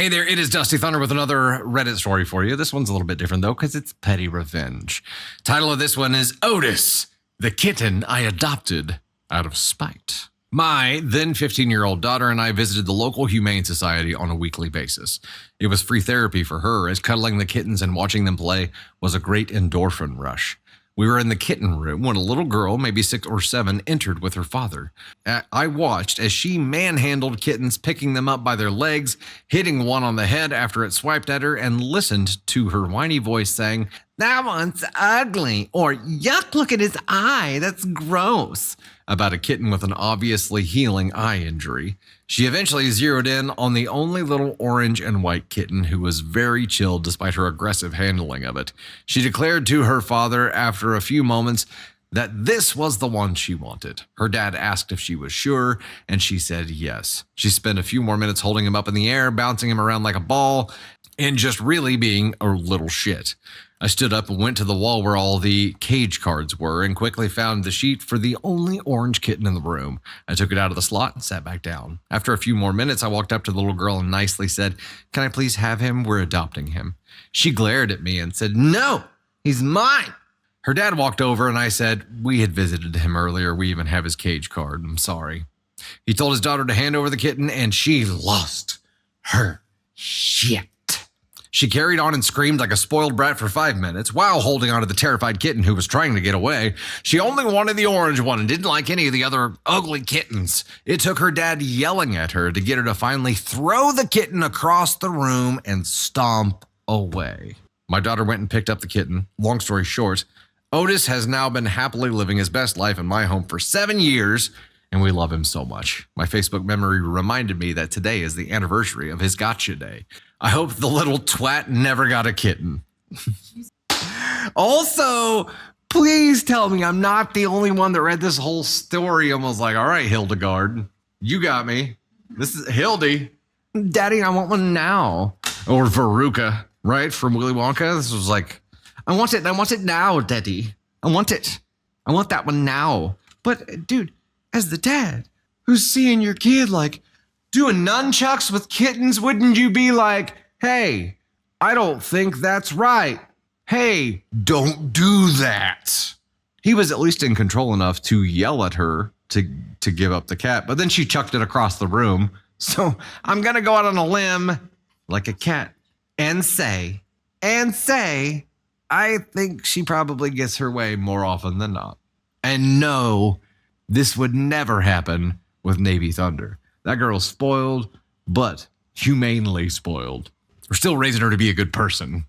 Hey there, it is Dusty Thunder with another Reddit story for you. This one's a little bit different though, because it's petty revenge. Title of this one is Otis, the kitten I adopted out of spite. My then 15-year-old daughter and I visited the local humane society on a weekly basis. It was free therapy for her, as cuddling the kittens and watching them play was a great endorphin rush. We were in the kitten room when a little girl, maybe 6 or 7, entered with her father. I watched as she manhandled kittens, picking them up by their legs, hitting one on the head after it swiped at her, and listened to her whiny voice saying, "That one's ugly," or "Yuck, look at his eye, that's gross," about a kitten with an obviously healing eye injury. She eventually zeroed in on the only little orange and white kitten, who was very chill despite her aggressive handling of it. She declared to her father after a few moments that this was the one she wanted. Her dad asked if she was sure, and she said yes. She spent a few more minutes holding him up in the air, bouncing him around like a ball, and just really being a little shit. I stood up and went to the wall where all the cage cards were and quickly found the sheet for the only orange kitten in the room. I took it out of the slot and sat back down. After a few more minutes, I walked up to the little girl and nicely said, "Can I please have him? We're adopting him." She glared at me and said, "No, he's mine." Her dad walked over and I said, "We had visited him earlier. We even have his cage card. I'm sorry." He told his daughter to hand over the kitten, and she lost her shit. She carried on and screamed like a spoiled brat for 5 minutes while holding onto the terrified kitten who was trying to get away. She only wanted the orange one and didn't like any of the other ugly kittens. It took her dad yelling at her to get her to finally throw the kitten across the room and stomp away. My daughter went and picked up the kitten. Long story short, Otis has now been happily living his best life in my home for 7 years, and we love him so much. My Facebook memory reminded me that today is the anniversary of his gotcha day. I hope the little twat never got a kitten. Also, please tell me I'm not the only one that read this whole story and was like, all right, Hildegard, you got me. This is Hildy. Daddy, I want one now. Or Veruca, right? From Willy Wonka. This was like, I want it now, Daddy. I want it. I want that one now. But dude, as the dad who's seeing your kid like doing nunchucks with kittens, wouldn't you be like, "Hey, I don't think that's right. Hey, don't do that." He was at least in control enough to yell at her to give up the cat, but then she chucked it across the room. So I'm going to go out on a limb like a cat and say, I think she probably gets her way more often than not. And no, this would never happen with Navy Thunder. That girl's spoiled, but humanely spoiled. We're still raising her to be a good person.